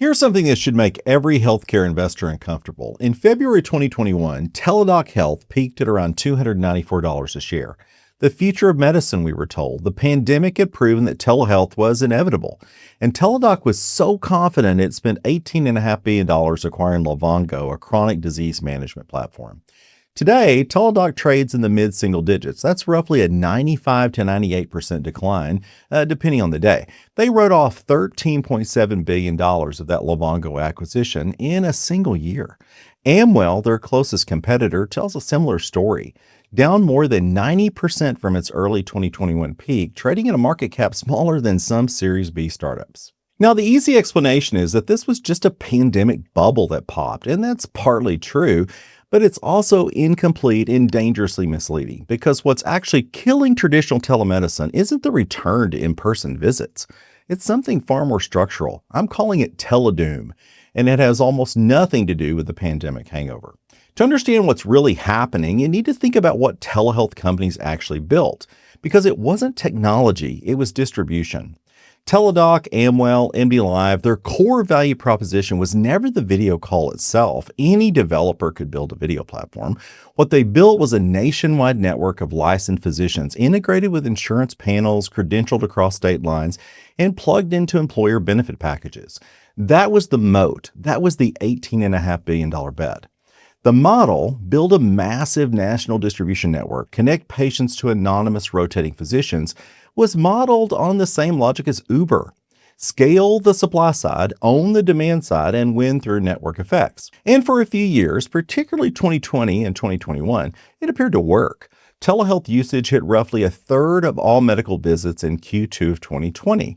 Here's something that should make every healthcare investor uncomfortable. In February 2021, Teladoc Health peaked at around $294 a share. The future of medicine, we were told. The pandemic had proven that telehealth was inevitable. And Teladoc was so confident it spent $18.5 billion acquiring Livongo, a chronic disease management platform. Today, Teladoc trades in the mid-single digits. That's roughly a 95 to 98% decline, depending on the day. They wrote off $13.7 billion of that Livongo acquisition in a single year. Amwell, their closest competitor, tells a similar story. Down more than 90% from its early 2021 peak, trading at a market cap smaller than some Series B startups. Now, the easy explanation is that this was just a pandemic bubble that popped, and that's partly true. But it's also incomplete and dangerously misleading because what's actually killing traditional telemedicine isn't the return to in-person visits. It's something far more structural. I'm calling it teledoom, and it has almost nothing to do with the pandemic hangover. To understand what's really happening, you need to think about what telehealth companies actually built, because it wasn't technology, it was distribution. Teladoc, Amwell, MDLive, their core value proposition was never the video call itself. Any developer could build a video platform. What they built was a nationwide network of licensed physicians integrated with insurance panels, credentialed across state lines, and plugged into employer benefit packages. That was the moat. That was the $18.5 billion bet. The model, build a massive national distribution network, connect patients to anonymous rotating physicians, was modeled on the same logic as Uber. Scale the supply side, own the demand side, and win through network effects. And for a few years, particularly 2020 and 2021, it appeared to work. Telehealth usage hit roughly a third of all medical visits in Q2 of 2020.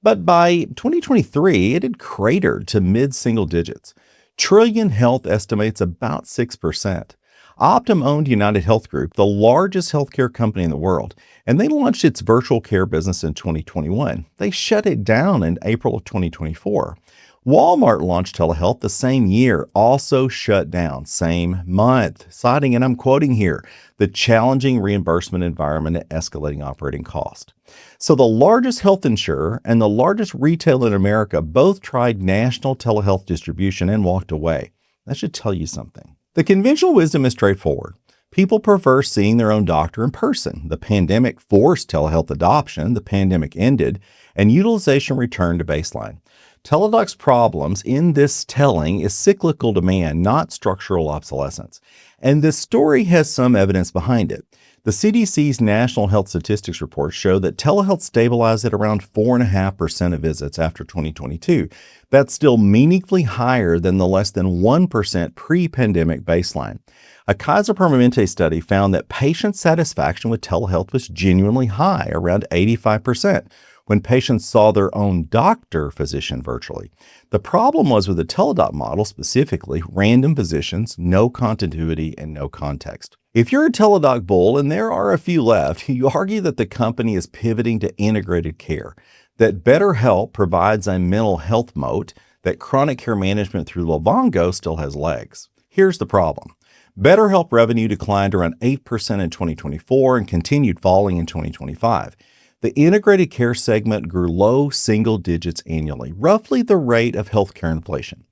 But by 2023, it had cratered to mid-single digits. Trillion Health estimates about 6%. Optum owned United Health Group, the largest healthcare company in the world, and they launched its virtual care business in 2021. They shut it down in April of 2024. Walmart launched telehealth the same year, also shut down, same month, citing, and I'm quoting here, the challenging reimbursement environment and escalating operating cost. So the largest health insurer and the largest retailer in America both tried national telehealth distribution and walked away. That should tell you something. The conventional wisdom is straightforward. People prefer seeing their own doctor in person. The pandemic forced telehealth adoption, the pandemic ended, and utilization returned to baseline. Teladoc's problems in this telling is cyclical demand, not structural obsolescence. And this story has some evidence behind it. The CDC's National Health Statistics report show that telehealth stabilized at around 4.5% of visits after 2022. That's still meaningfully higher than the less than 1% pre-pandemic baseline. A Kaiser Permanente study found that patient satisfaction with telehealth was genuinely high, around 85%, when patients saw their own doctor physician virtually. The problem was with the Teladoc model, specifically random physicians, no continuity, and no context. If you're a Teladoc bull, and there are a few left, you argue that the company is pivoting to integrated care, that BetterHelp provides a mental health moat, that chronic care management through Livongo still has legs. Here's the problem. BetterHelp revenue declined around 8% in 2024 and continued falling in 2025. The integrated care segment grew low single digits annually, roughly the rate of healthcare inflation.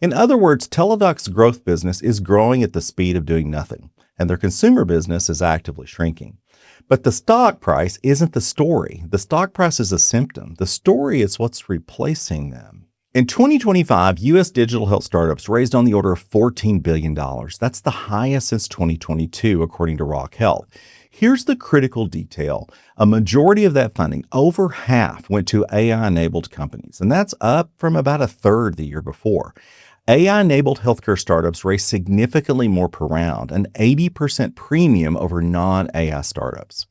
In other words, Teladoc's growth business is growing at the speed of doing nothing, and their consumer business is actively shrinking. But the stock price isn't the story. The stock price is a symptom. The story is what's replacing them. In 2025, U.S. digital health startups raised on the order of $14 billion. That's the highest since 2022, according to Rock Health. Here's the critical detail. A majority of that funding, over half, went to AI-enabled companies, and that's up from about a third the year before. AI-enabled healthcare startups raise significantly more per round, an 80% premium over non-AI startups.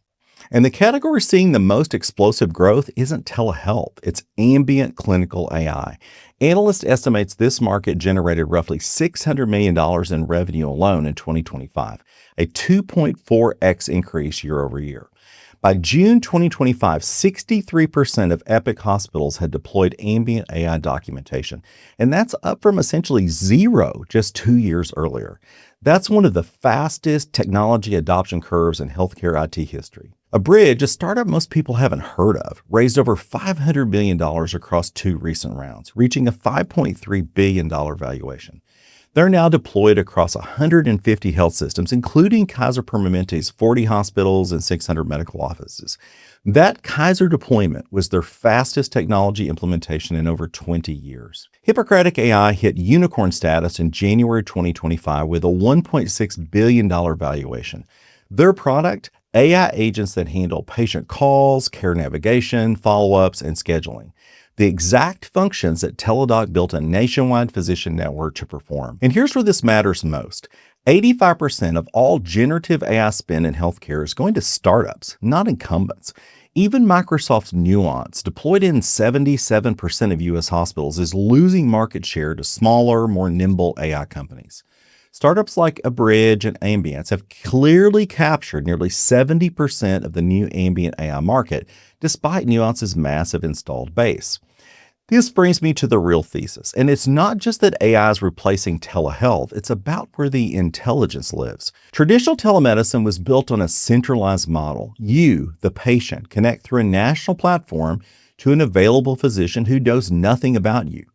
And the category seeing the most explosive growth isn't telehealth, it's ambient clinical AI. Analyst estimates this market generated roughly $600 million in revenue alone in 2025, a 2.4x increase year over year. By June 2025, 63% of Epic hospitals had deployed ambient AI documentation, and that's up from essentially zero just 2 years earlier. That's one of the fastest technology adoption curves in healthcare IT history. A Bridge, a startup most people haven't heard of, raised over $500 million across 2 recent rounds, reaching a $5.3 billion valuation. They're now deployed across 150 health systems, including Kaiser Permanente's 40 hospitals and 600 medical offices. That Kaiser deployment was their fastest technology implementation in over 20 years. Hippocratic AI hit unicorn status in January 2025 with a $1.6 billion valuation. Their product, AI agents that handle patient calls, care navigation, follow-ups, and scheduling. The exact functions that Teladoc built a nationwide physician network to perform. And here's where this matters most. 85% of all generative AI spend in healthcare is going to startups, not incumbents. Even Microsoft's Nuance, deployed in 77% of US hospitals, is losing market share to smaller, more nimble AI companies. Startups like A Bridge and Ambient have clearly captured nearly 70% of the new ambient AI market, despite Nuance's massive installed base. This brings me to the real thesis, and it's not just that AI is replacing telehealth, it's about where the intelligence lives. Traditional telemedicine was built on a centralized model. You, the patient, connect through a national platform to an available physician who knows nothing about you.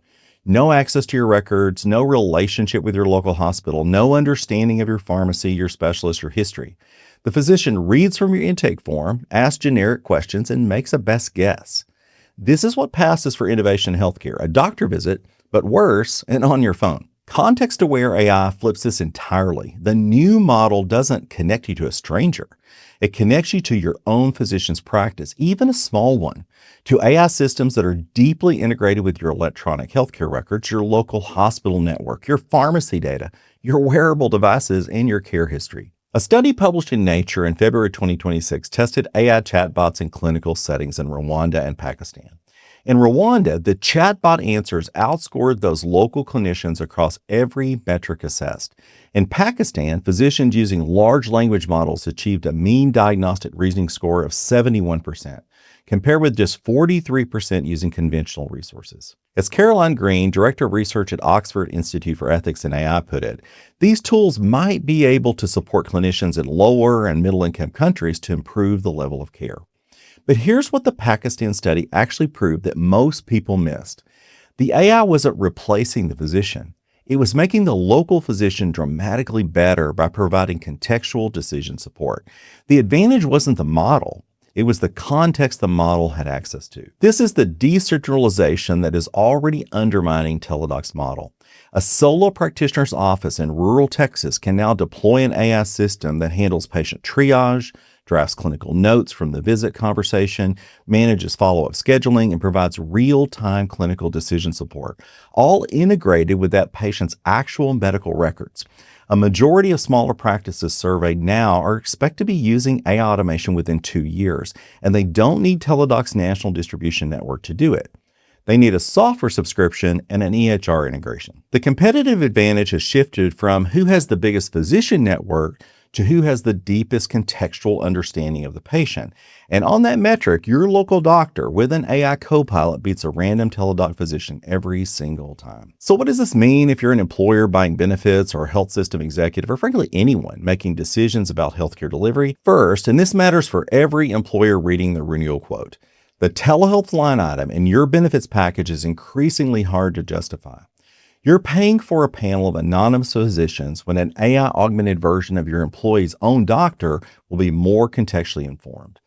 No access to your records, no relationship with your local hospital, no understanding of your pharmacy, your specialist, your history. The physician reads from your intake form, asks generic questions, and makes a best guess. This is what passes for innovation in healthcare, a doctor visit, but worse, and on your phone. Context-aware AI flips this entirely. The new model doesn't connect you to a stranger. It connects you to your own physician's practice, even a small one, to AI systems that are deeply integrated with your electronic healthcare records, your local hospital network, your pharmacy data, your wearable devices, and your care history. A study published in Nature in February 2026 tested AI chatbots in clinical settings in Rwanda and Pakistan. In Rwanda, the chatbot answers outscored those local clinicians across every metric assessed. In Pakistan, physicians using large language models achieved a mean diagnostic reasoning score of 71%, compared with just 43% using conventional resources. As Caroline Green, Director of Research at Oxford Institute for Ethics and AI, put it, these tools might be able to support clinicians in lower and middle-income countries to improve the level of care. But here's what the Pakistan study actually proved that most people missed. The AI wasn't replacing the physician. It was making the local physician dramatically better by providing contextual decision support. The advantage wasn't the model. It was the context the model had access to. This is the decentralization that is already undermining Teladoc's model. A solo practitioner's office in rural Texas can now deploy an AI system that handles patient triage, drafts clinical notes from the visit conversation, manages follow-up scheduling, and provides real-time clinical decision support, all integrated with that patient's actual medical records. A majority of smaller practices surveyed now are expected to be using AI automation within 2 years, and they don't need Teladoc's national distribution network to do it. They need a software subscription and an EHR integration. The competitive advantage has shifted from who has the biggest physician network to who has the deepest contextual understanding of the patient. And on that metric, your local doctor with an AI copilot beats a random Teladoc physician every single time. So what does this mean if you're an employer buying benefits or a health system executive, or frankly anyone making decisions about healthcare delivery? First, and this matters for every employer reading the renewal quote, the telehealth line item in your benefits package is increasingly hard to justify. You're paying for a panel of anonymous physicians when an AI-augmented version of your employee's own doctor will be more contextually informed.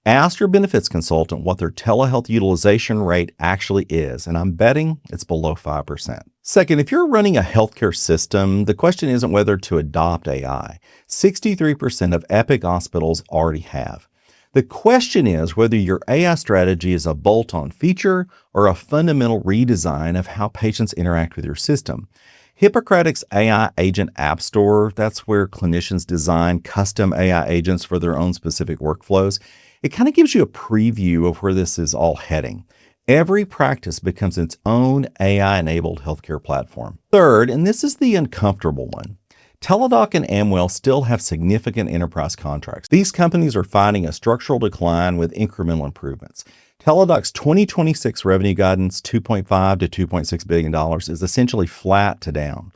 Ask your benefits consultant what their telehealth utilization rate actually is, and I'm betting it's below 5%. Second, if you're running a healthcare system, the question isn't whether to adopt AI. 63% of Epic hospitals already have. The question is whether your AI strategy is a bolt-on feature or a fundamental redesign of how patients interact with your system. Hippocratic's AI Agent App Store, that's where clinicians design custom AI agents for their own specific workflows. It kind of gives you a preview of where this is all heading. Every practice becomes its own AI-enabled healthcare platform. Third, and this is the uncomfortable one, Teladoc and Amwell still have significant enterprise contracts. These companies are finding a structural decline with incremental improvements. Teladoc's 2026 revenue guidance, $2.5 to $2.6 billion, is essentially flat to down.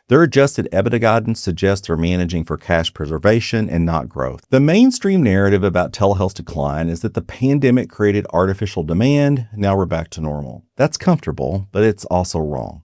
Their adjusted EBITDA guidance suggests they're managing for cash preservation and not growth. The mainstream narrative about telehealth's decline is that the pandemic created artificial demand. Now we're back to normal. That's comfortable, but it's also wrong.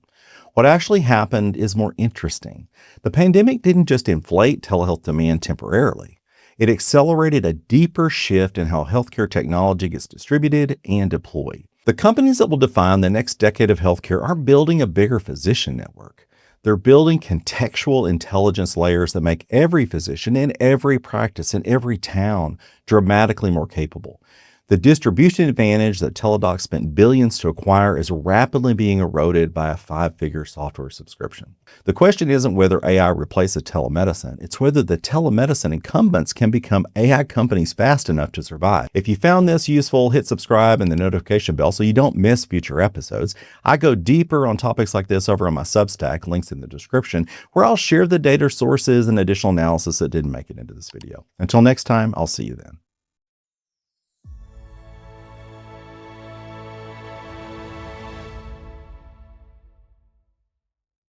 What actually happened is more interesting. The pandemic didn't just inflate telehealth demand temporarily. It accelerated a deeper shift in how healthcare technology gets distributed and deployed. The companies that will define the next decade of healthcare are building a bigger physician network. They're building contextual intelligence layers that make every physician in every practice in every town dramatically more capable. The distribution advantage that Teladoc spent billions to acquire is rapidly being eroded by a 5-figure software subscription. The question isn't whether AI replaces telemedicine, it's whether the telemedicine incumbents can become AI companies fast enough to survive. If you found this useful, hit subscribe and the notification bell so you don't miss future episodes. I go deeper on topics like this over on my Substack, links in the description, where I'll share the data sources and additional analysis that didn't make it into this video. Until next time, I'll see you then.